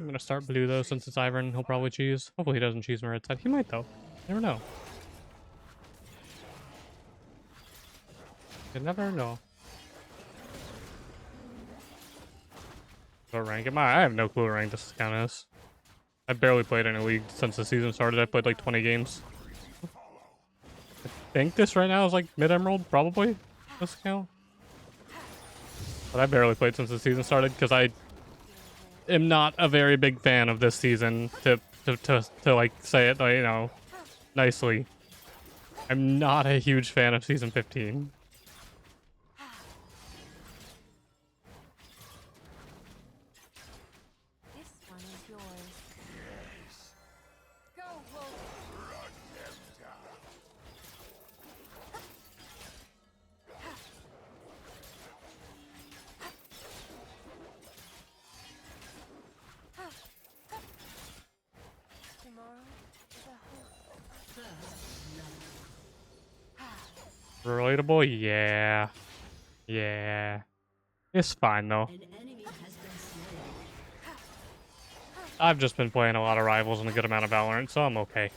I'm gonna start blue though, since it's ivern. He'll probably cheese. Hopefully he doesn't cheese my red side. He might though. Never know. You never know. What rank am I? I have no clue what rank this account is. I barely played any league since the season started. I played like 20 games. I think this right now is like mid-emerald, probably. This account. But I barely played since the season started because I am not a very big fan of this season to like say it, you know, nicely. I'm not a huge fan of season 15. Relatable? Yeah. Yeah. It's fine, though. I've just been playing a lot of Rivals and a good amount of Valorant, so I'm okay.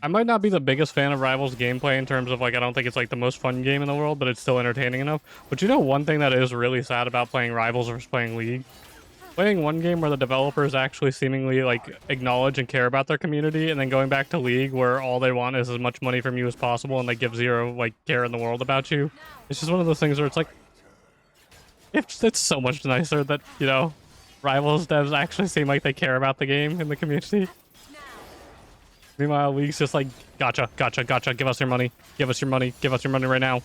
I might not be the biggest fan of Rivals gameplay in terms of, like, I don't think it's, like, the most fun game in the world, but it's still entertaining enough. But you know one thing that is really sad about playing Rivals versus playing League? Playing one game where the developers actually seemingly, like, acknowledge and care about their community, and then going back to League where all they want is as much money from you as possible, and they give zero, like, care in the world about you. It's just one of those things where it's like, it's so much nicer that, you know, Rivals devs actually seem like they care about the game and the community. Meanwhile, League's just like, gotcha, gotcha, gotcha, give us your money, give us your money, give us your money right now.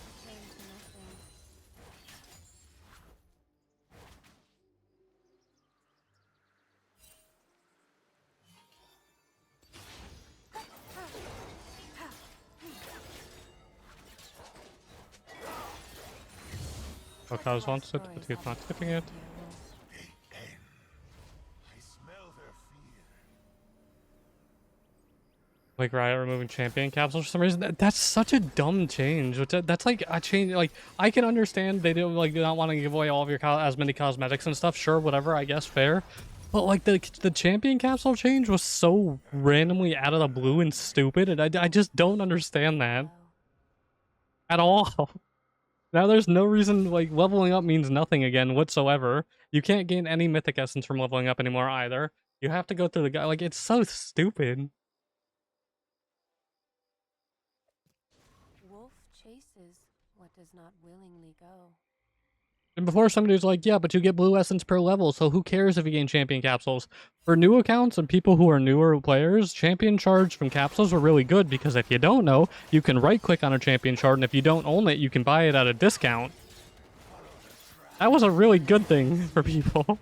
Okaz wants it, but he's not skipping it. Like Riot removing champion capsules for some reason. That's such a dumb change. That's like a change. Like, I can understand they don't like not want to give away all of your as many cosmetics and stuff. Sure, whatever. I guess fair. But like the champion capsule change was so randomly out of the blue and stupid, and I just don't understand that at all. Now there's no reason, like, leveling up means nothing again whatsoever. You can't gain any mythic essence from leveling up anymore either. You have to go through the guy. Like, it's so stupid. Wolf chases what does not willingly go. And before somebody's like, yeah, but you get blue essence per level, so who cares if you gain champion capsules? For new accounts and people who are newer players, champion shards from capsules are really good because if you don't know, you can right-click on a champion shard, and if you don't own it, you can buy it at a discount. That was a really good thing for people.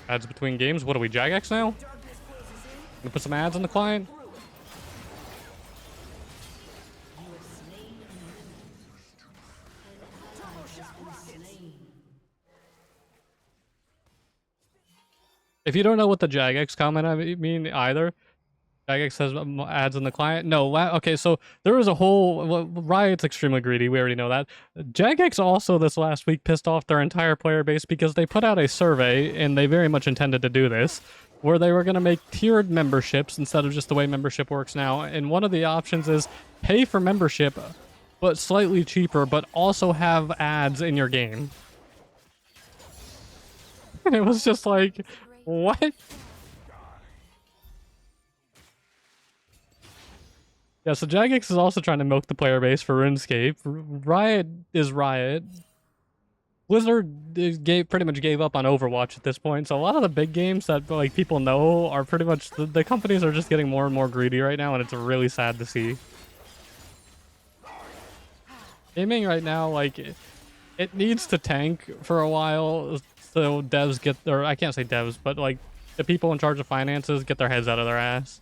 Ads between games. What are we, Jagex now? Gonna put some ads on the client? If you don't know what the Jagex comment I mean either, Jagex says ads on the client. No, okay, so there was a whole... Well, Riot's extremely greedy, we already know that. Jagex also this last week pissed off their entire player base because they put out a survey, and they very much intended to do this, where they were going to make tiered memberships instead of just the way membership works now. And one of the options is pay for membership, but slightly cheaper, but also have ads in your game. And it was just like, what? Yeah, so Jagex is also trying to milk the player base for RuneScape. Riot is Riot. Blizzard pretty much gave up on Overwatch at this point, so a lot of the big games that like people know are pretty much the companies are just getting more and more greedy right now, and it's really sad to see. Gaming right now, like, it needs to tank for a while so devs get, or I can't say devs, but like the people in charge of finances get their heads out of their ass.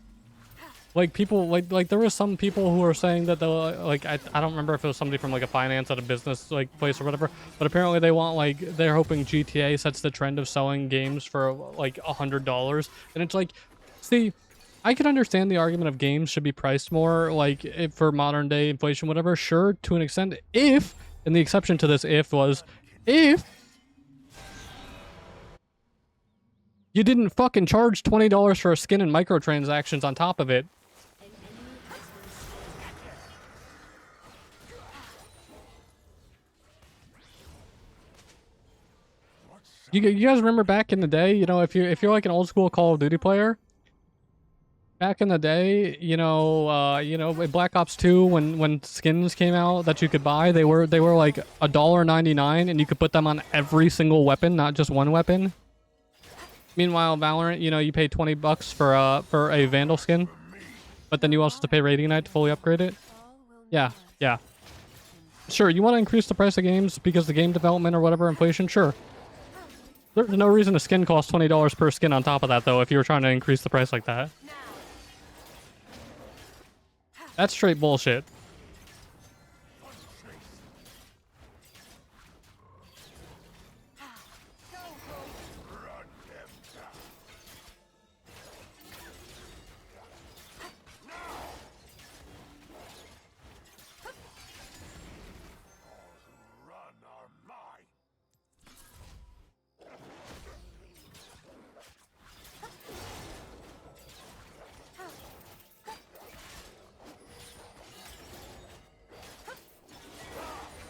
like people like there was some people who were saying that the like I don't remember if it was somebody from like a finance at a business like place or whatever, but apparently they want like they're hoping GTA sets the trend of selling games for like $100, and it's like, see, I can understand the argument of games should be priced more like if, for modern day inflation whatever, sure, to an extent, if, and the exception to this if was if you didn't fucking charge $20 for a skin and microtransactions on top of it. You guys remember back in the day, you know, if you're like an old school Call of Duty player, back in the day, you know, Black Ops 2 when skins came out that you could buy, they were like $1.99 and you could put them on every single weapon, not just one weapon. Meanwhile, Valorant, you know, you pay $20 for a Vandal skin, but then you also have to pay Rating Knight to fully upgrade it. Yeah, yeah. Sure, you want to increase the price of games because the game development or whatever inflation, sure. There's no reason a skin costs $20 per skin on top of that, though, if you were trying to increase the price like that. That's straight bullshit.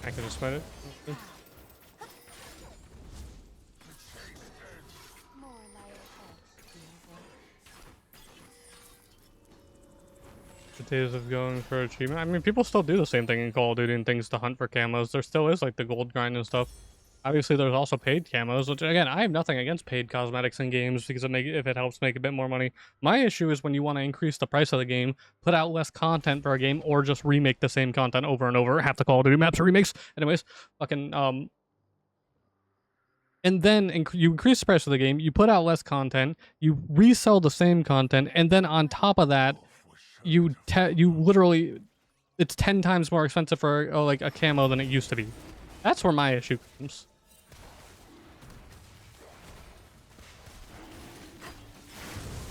I can just fight it. The days of going for achievement. I mean, people still do the same thing in Call of Duty and things to hunt for camos. There still is like the gold grind and stuff. Obviously, there's also paid camos, which again, I have nothing against paid cosmetics in games because if it helps make a bit more money. My issue is when you want to increase the price of the game, put out less content for a game, or just remake the same content over and over. Half the Call of Duty maps are remakes. Anyways, fucking and then you increase the price of the game, you put out less content, you resell the same content, and then on top of that, you literally, it's 10 times more expensive for like a camo than it used to be. That's where my issue comes.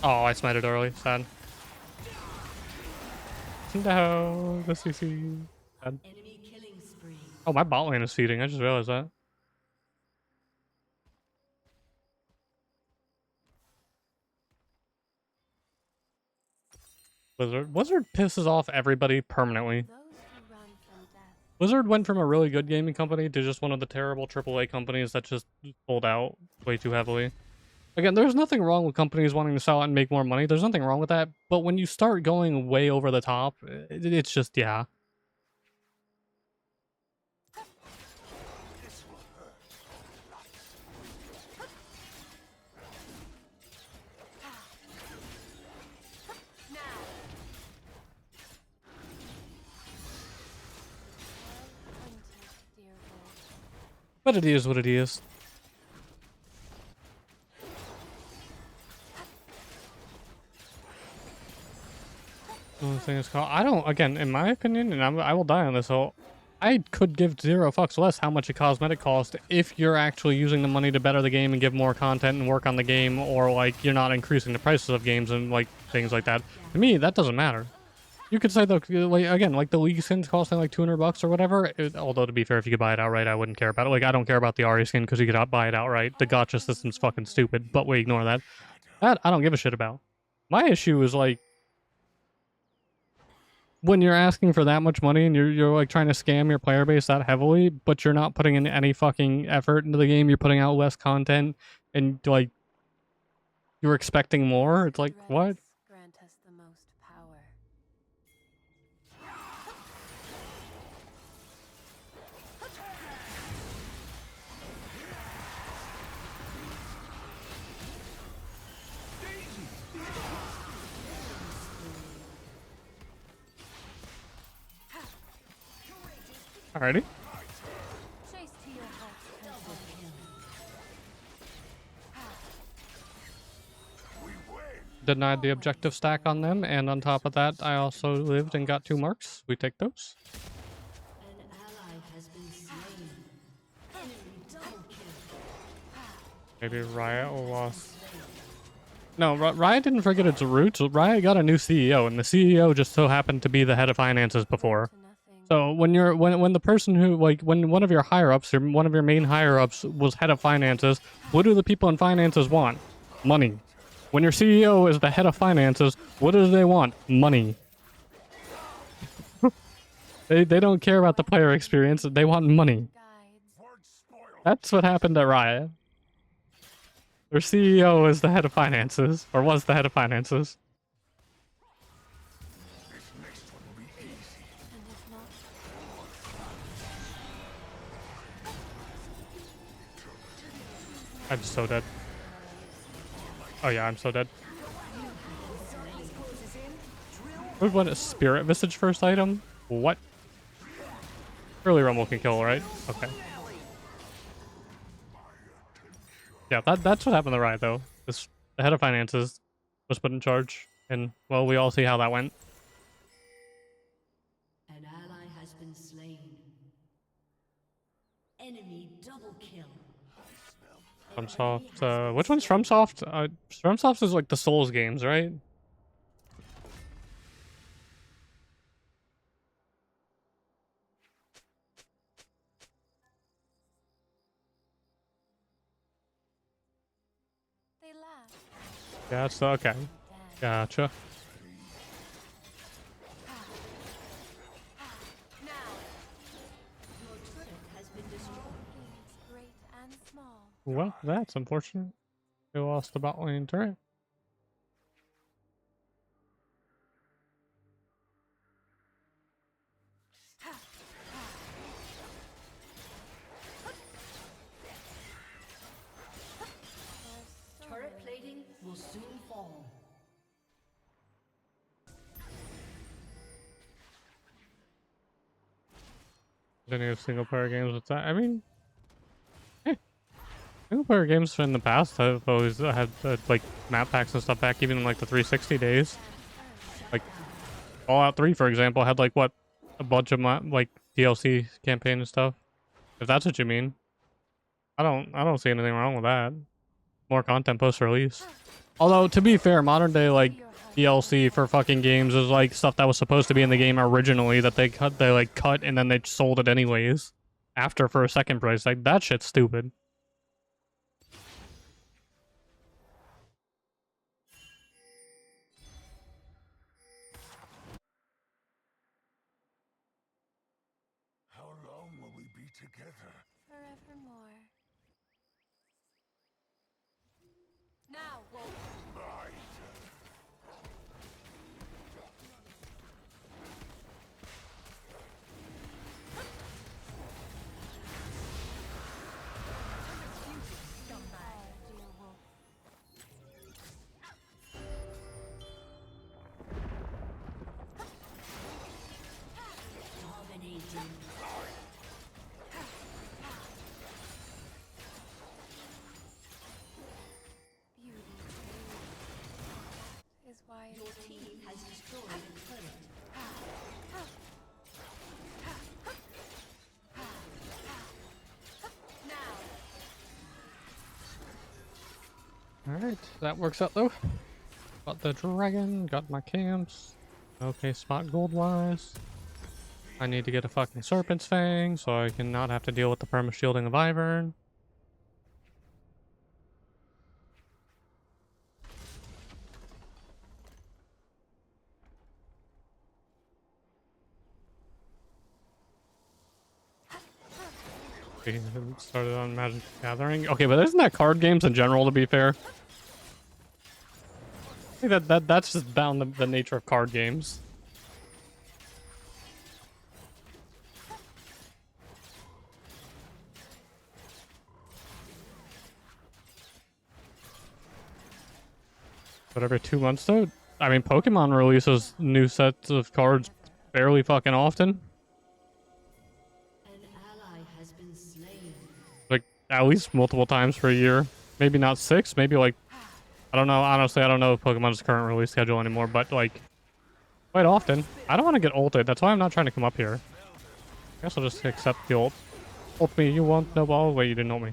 Oh, I smited early. Sad. No, the CC. Sad. Oh, my bot lane is feeding. I just realized that. Wizard pisses off everybody permanently. Wizard went from a really good gaming company to just one of the terrible AAA companies that just pulled out way too heavily. Again, there's nothing wrong with companies wanting to sell out and make more money. There's nothing wrong with that. But when you start going way over the top, it's just, yeah. But it is what it is. The only thing is called, I don't, again, in my opinion, and I will die on this hill, I could give 0 fucks less how much a cosmetic costs if you're actually using the money to better the game and give more content and work on the game, or like you're not increasing the prices of games and like things like that. To me, that doesn't matter. You could say the like, again, like the League skins costing like $200 or whatever. Although to be fair, if you could buy it outright, I wouldn't care about it. Like I don't care about the Ari skin because you could buy it outright. The gacha system's fucking stupid, but we ignore that. That I don't give a shit about. My issue is like, when you're asking for that much money and you're like trying to scam your player base that heavily, but you're not putting in any fucking effort into the game, you're putting out less content, and like you're expecting more. It's like, what? Grant us the most power. Alrighty. Chase to your heart's content. denied the objective stack on them, and on top of that, I also lived and got 2 marks. We take those. An ally has been slain. Enemy double kill. Maybe Riot lost. No, Riot didn't forget its roots. Riot got a new CEO, and the CEO just so happened to be the head of finances before. To nothing. So when the person who, like, when one of your higher ups or one of your main higher ups was head of finances, what do the people in finances want? Money. When your CEO is the head of finances, what do they want? Money. They don't care about the player experience. They want money. Guides. That's what happened at Riot. Their CEO is the head of finances, or was the head of finances. And if not, I'm so dead. Oh yeah, I'm so dead. We've won a Spirit Visage first item? What? Early Rumble can kill, right? Okay. Yeah, that's what happened to Riot, though. The head of finances was put in charge, and, well, we all see how that went. An ally has been slain. Enemy double kill. FromSoft, which one's FromSoft? FromSoft is like the Souls games, right? they laugh. Yeah, it's okay. Dead. Gotcha. Now, Your turret has been destroyed. gains great and small. Well, that's unfortunate. We lost the bot lane turret. There's so Turret many. plating will soon fall. Any single player games with that? I mean, single player games in the past have always had like map packs and stuff back, even in like the 360 days. Like Fallout 3, for example, had like what, a bunch of like DLC campaign and stuff. If that's what you mean, I don't see anything wrong with that. More content post release. Although to be fair, modern day like DLC for fucking games is like stuff that was supposed to be in the game originally that they cut and then they sold it anyways after for a second price. Like that shit's stupid. How long will we be together? Forevermore. Now, Wolf. My Dear Wolf. Dominating. Beauty is why Your it's team has destroyed a turret. now. Alright, that works out though. Got the dragon, got my camps. Okay, spot gold wise. I need to get a fucking Serpent's Fang so I can not have to deal with the perma shielding of Ivern. Okay, started on Magic Gathering. Okay, but isn't that card games in general, to be fair? I think that's just down the nature of card games. But every 2 months though, I mean, Pokemon releases new sets of cards fairly fucking often. An ally has been slain. Like at least multiple times per year. Maybe not 6, maybe like I don't know. Honestly, I don't know Pokemon's current release schedule anymore, but like quite often. I don't want to get ulted. That's why I'm not trying to come up here. I guess I'll just accept the ult. Ult me, you want no ball? Wait, you didn't ult me.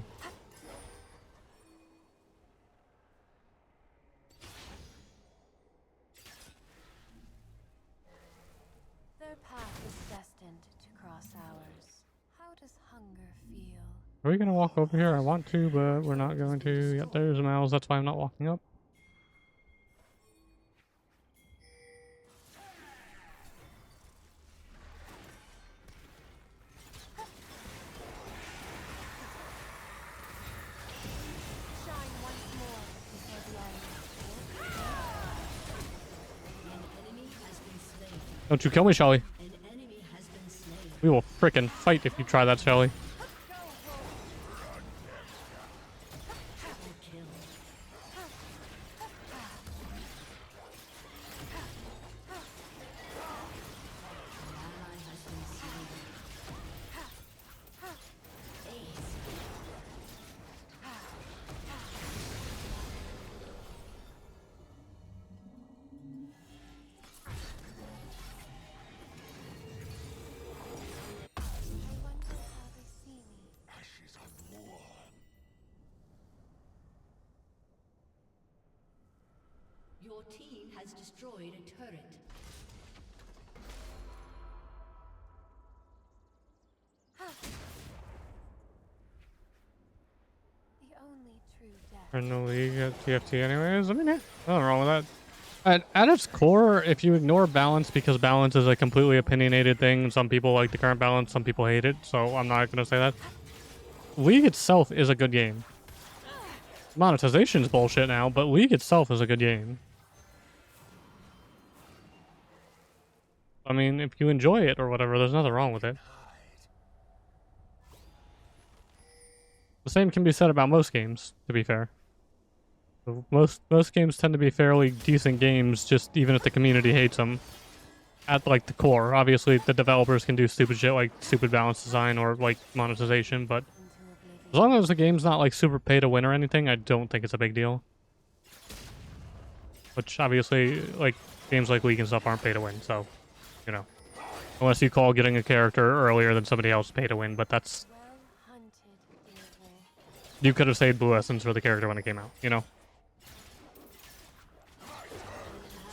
Their path is destined to cross ours. How does hunger feel? Are we gonna walk over here? I want to, but we're not going to. Yep, there's Mouse. That's why I'm not walking up. Shine once more before the end. An enemy has been slain. Don't you kill me, Shelly. An enemy has been slain. We will frickin' fight if you try that, Shelly. Triple kill. An ally has been slain. Ace. I wonder how they see me. Ashes of war. Your team has destroyed a turret. The only true death. In the league at TFT anyways. I mean, yeah, nothing wrong with that. At its core, if you ignore balance, because balance is a completely opinionated thing, some people like the current balance, some people hate it, so I'm not going to say that. League itself is a good game. Monetization's bullshit now, but League itself is a good game. I mean, if you enjoy it or whatever, there's nothing wrong with it. The same can be said about most games, to be fair. Most games tend to be fairly decent games, just even if the community hates them. At like the core, obviously the developers can do stupid shit like stupid balance design or like monetization, but as long as the game's not like super pay to win or anything, I don't think it's a big deal. Which obviously, like games like League and stuff aren't pay to win, so you know, unless you call getting a character earlier than somebody else pay to win, but that's Well hunted, Deirdre. you could have saved Blue Essence for the character when it came out, you know.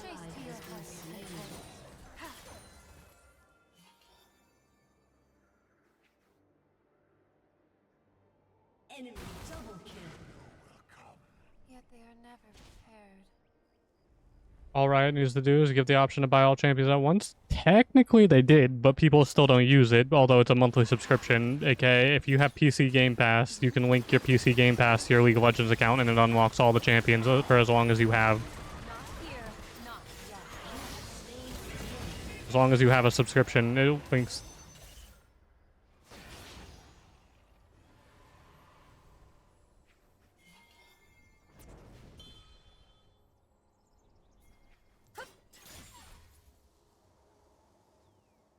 Trace to your heart's content. Enemy double kill. Yet they are never prepared. All Riot needs to do is give the option to buy all champions at once. Technically, they did, but people still don't use it, although it's a monthly subscription. AKA, if you have PC Game Pass, you can link your PC Game Pass to your League of Legends account, and it unlocks all the champions for as long as you have. Not here, not yet. As long as you have a subscription, it links.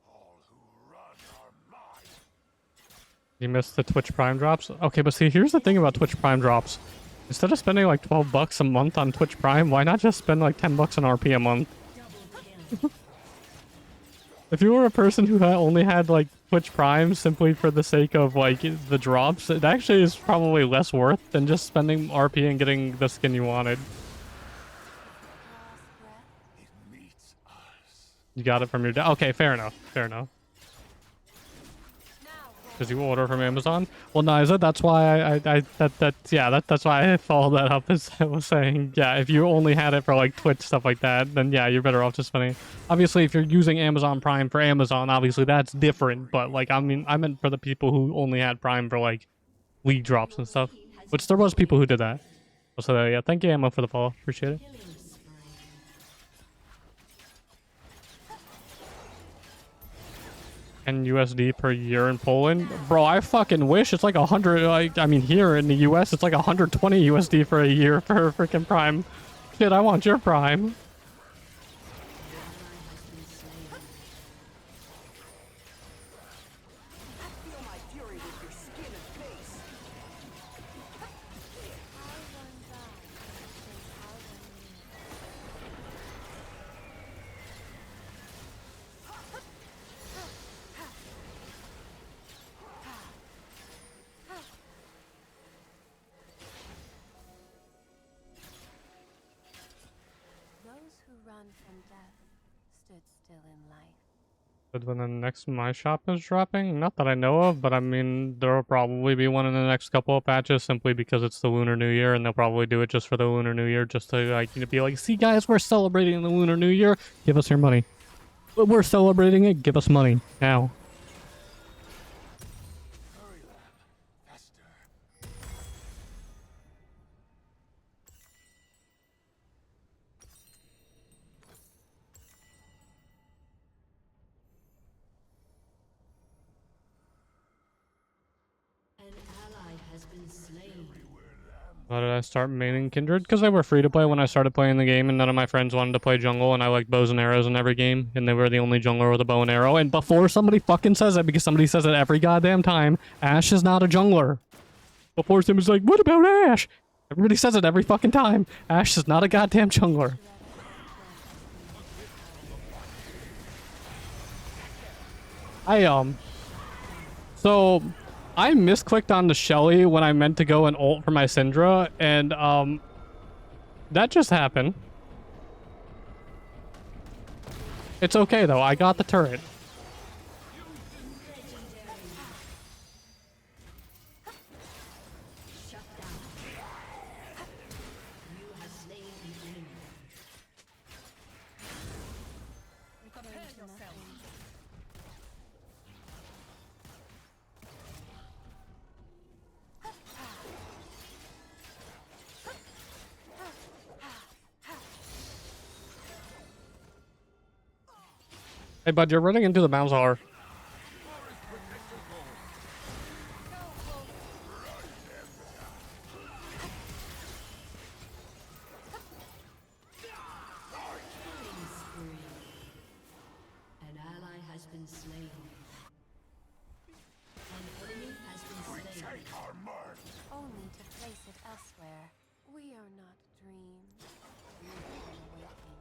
All who run are mine. You missed the Twitch Prime drops? Okay, but see, here's the thing about Twitch Prime drops. Instead of spending like 12 bucks a month on Twitch Prime, why not just spend like 10 bucks on RP a month? Double kill. If you were a person who only had like Twitch Prime simply for the sake of like the drops, it actually is probably less worth than just spending RP and getting the skin you wanted. Last breath. It meets us. You got it from your dad. Okay, fair enough. Fair enough. Now Because you order from Amazon. Well, Niza, that's why that's why I followed that up as I was saying. Yeah, if you only had it for like Twitch stuff like that, then yeah, you're better off just spending. Obviously, if you're using Amazon Prime for Amazon, obviously that's different. But like, I mean, I meant for the people who only had Prime for like League drops and stuff, which there was people who did that. So yeah, thank you, Ammo, for the follow. Appreciate it. Killing spree. 10 USD per year in Poland, bro. I fucking wish. It's like 100. Like, I mean, here in the US, it's like 120 USD for a year for freaking Prime. Shit, I want your Prime. how one dies shows how run from death stood still in life. But when the next my shop is dropping, not that I know of, but I mean there will probably be one in the next couple of patches simply because it's the Lunar New Year, and they'll probably do it just for the Lunar New Year, just to like be like, see guys, we're celebrating the Lunar New Year. Give us your money. But we're celebrating it. Give us money now. Hurry, lad. Faster. An ally has been slain. Why did I start maining Kindred? Because they were free to play when I started playing the game, and none of my friends wanted to play jungle, and I like bows and arrows in every game, and they were the only jungler with a bow and arrow. And before somebody fucking says it, because somebody says it every goddamn time, Ashe is not a jungler. Before somebody's like, what about Ashe? Everybody says it every fucking time. Ashe is not a goddamn jungler. So I misclicked on the Shelly when I meant to go and ult for my Syndra, and that just happened. It's okay though, I got the turret. Shut down. You have slain the enemy. Hey bud, you're running into the Malzahar. An ally has been slain. An enemy has been slain. Take our mark. Only to place it elsewhere. We are not dreams. We are awaking.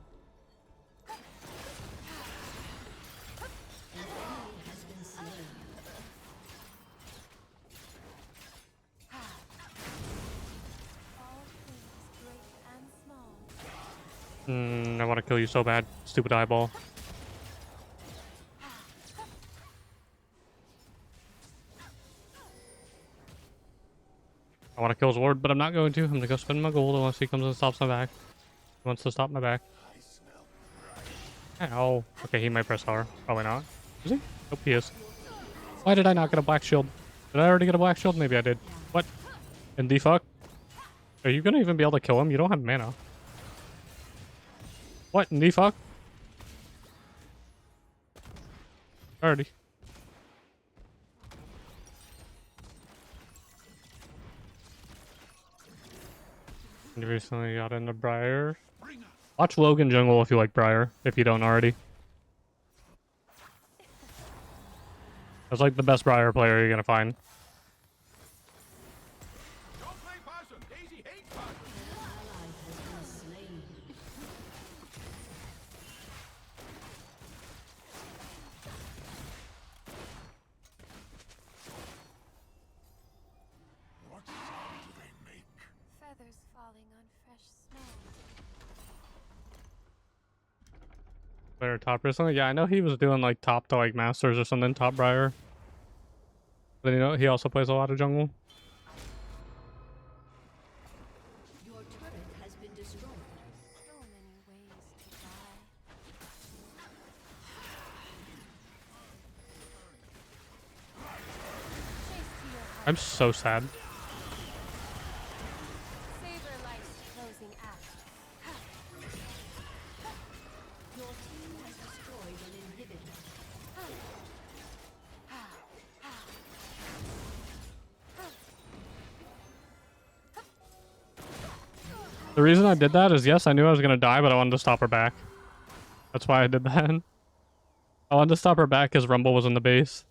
An enemy has been slain. All things great and small. I want to kill you so bad, stupid eyeball. I want to kill his ward, but I'm not going to. I'm going to go spend my gold unless he comes and stops my back. He wants to stop my back. Ow. Okay, he might press R. Probably not. Is he? Nope, he is. Why did I not get a black shield? Did I already get a black shield? Maybe I did. What? In the fuck? Are you going to even be able to kill him? You don't have mana. What in the fuck? Already. You recently got into Briar. Watch Logan Jungle if you like Briar, if you don't already. That's like the best Briar player you're gonna find. Don't play possum. Daisy hates possum. An ally has been slain. What sound do they make? Feathers falling on fresh snow. Player top recently? Yeah, I know he was doing like top to like Masters or something, top Briar. But you know, he also plays a lot of jungle. Your turret has been destroyed. So many ways to die. Chase to your heart. I'm so sad. Savor life's closing act. Your team has destroyed an inhibitor. The reason I did that is, yes, I knew I was gonna die, but I wanted to stop her back. That's why I did that. I wanted to stop her back because Rumble was in the base.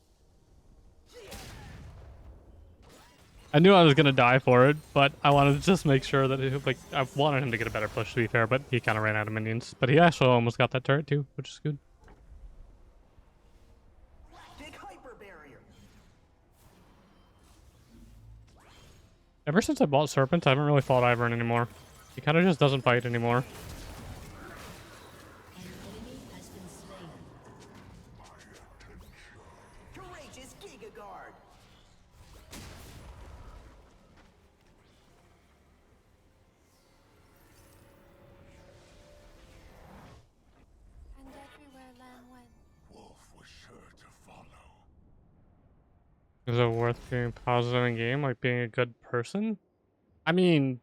I knew I was gonna die for it, but I wanted to just make sure that it, like, I wanted him to get a better push, to be fair, but he kind of ran out of minions. But he actually almost got that turret too, which is good. Big hyper barrier. Ever since I bought Serpents, I haven't really fought Ivern anymore. He kind of just doesn't fight anymore. Is it worth being positive in game, like being a good person? I mean,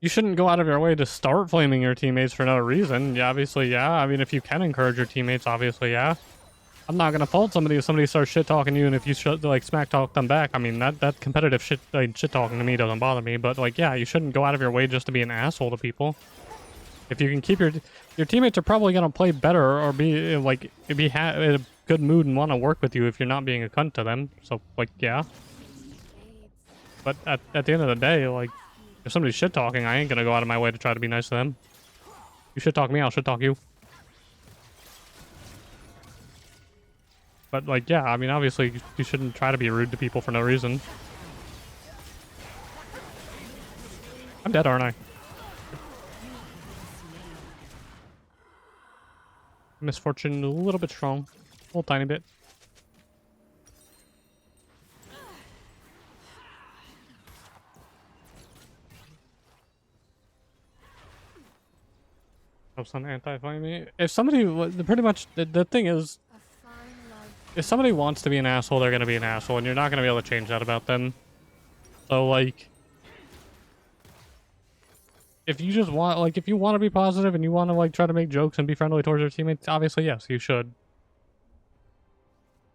you shouldn't go out of your way to start flaming your teammates for no reason. Yeah, obviously, yeah. I mean, if you can encourage your teammates, obviously, yeah. I'm not gonna fault somebody if somebody starts shit talking you, and if you like smack talk them back. I mean, that competitive shit, like, shit talking to me doesn't bother me. But like, yeah, you shouldn't go out of your way just to be an asshole to people. If you can keep your teammates are probably gonna play better or be like in a good mood and want to work with you if you're not being a cunt to them. So like, yeah. But at the end of the day, like, if somebody's shit talking, I ain't gonna go out of my way to try to be nice to them. You shit talk me, I'll shit talk you. But like, yeah, I mean, obviously, you shouldn't try to be rude to people for no reason. I'm dead, aren't I? Misfortune a little bit strong. A little tiny bit. Helps on anti-flaming. If somebody, pretty much, the thing is, if somebody wants to be an asshole, they're gonna be an asshole, and you're not gonna be able to change that about them. So like, if you just want, like, if you want to be positive and you want to like try to make jokes and be friendly towards your teammates, obviously yes, you should.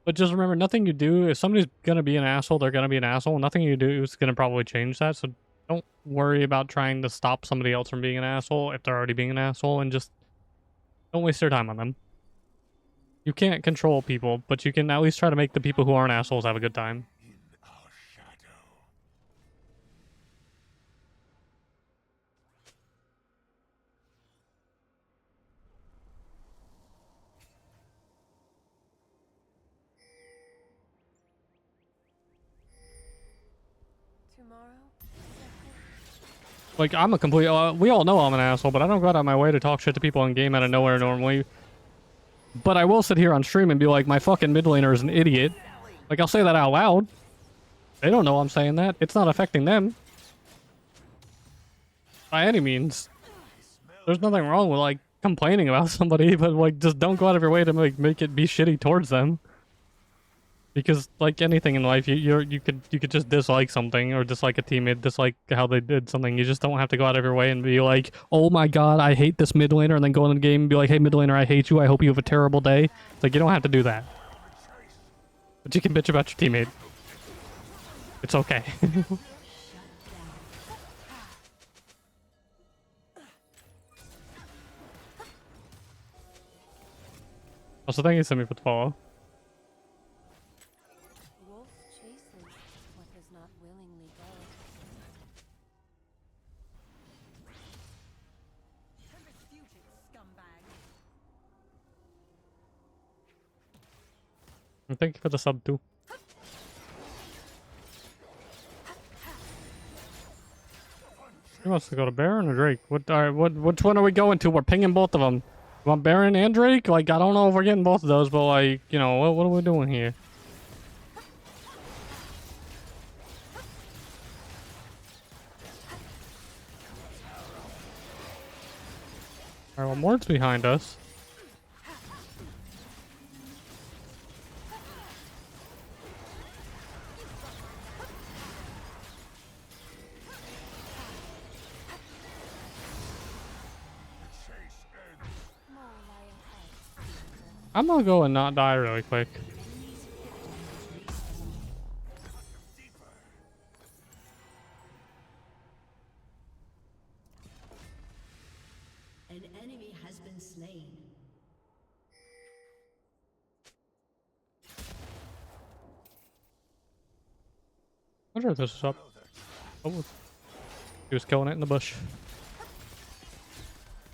But just remember, nothing you do, if somebody's gonna be an asshole, they're gonna be an asshole. Nothing you do is gonna probably change that. So don't worry about trying to stop somebody else from being an asshole if they're already being an asshole, and just don't waste your time on them. You can't control people, but you can at least try to make the people who aren't assholes have a good time. In our shadow. Tomorrow? Like, I'm a complete... we all know I'm an asshole, but I don't go out of my way to talk shit to people in game out of nowhere normally. But I will sit here on stream and be like, my fucking mid laner is an idiot. Like, I'll say that out loud. They don't know I'm saying that. It's not affecting them. By any means. There's nothing wrong with, like, complaining about somebody, but, like, just don't go out of your way to, like, make it be shitty towards them. Because, like anything in life, you could just dislike something, or dislike a teammate, dislike how they did something. You just don't have to go out of your way and be like, oh my god, I hate this mid laner, and then go in the game and be like, hey mid laner, I hate you, I hope you have a terrible day. It's like, you don't have to do that. But you can bitch about your teammate. It's okay. Also, thank you, Simi, for the follow. Wolf chases what does not willingly go. And thank you for the sub, too. Who wants to go to Baron or Drake? Which one are we going to? We're pinging both of them. You want Baron and Drake? Like, I don't know if we're getting both of those, but like, you know, what are we doing here? Alright, well, Mord's behind us. I'm gonna go and not die really quick. An enemy has been slain. I wonder if this is up. Oh, he was killing it in the bush.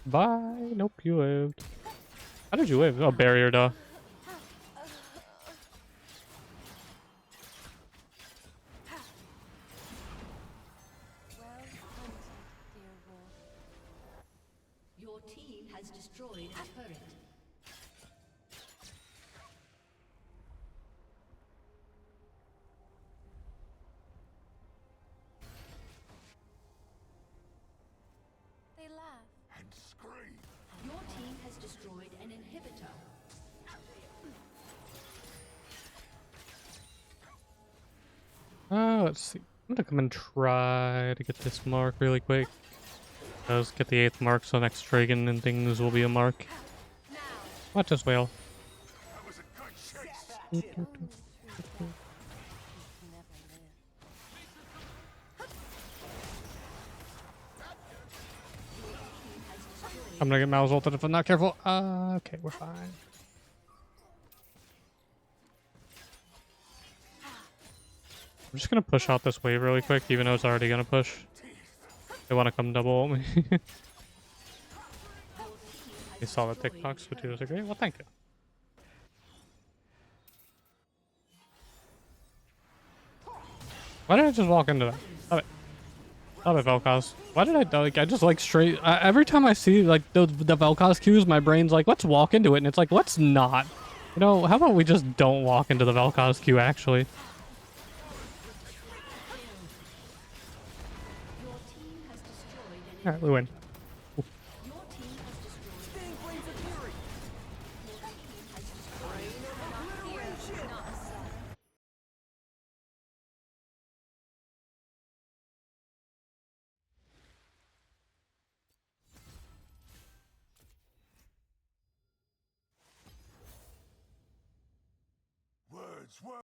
Bye. Nope, you lived. How did you live? Oh, barrier, duh. Well hunted, dear wolf. Your team has destroyed a turret. They laugh. And scream. Your team has destroyed an inhibitor. Let's see. I'm gonna come and try to get this mark really quick. Let's get the 8th mark, so next dragon and things will be a mark. Watch as well. That was a good chase. I'm gonna get mouse ulted if I'm not careful. Okay, we're fine. I'm just gonna push out this wave really quick, even though it's already gonna push. They want to come double ult me. You saw the TikToks, which was great. Well, thank you. Why did I just walk into that? Stop it. Stop it, Vel'Koz. Why did I, like, I just, like, straight... every time I see, like, the Vel'Koz queues, my brain's like, let's walk into it. And it's like, let's not. You know, how about we just don't walk into the Vel'Koz queue, actually? Alright, we win. Words, words.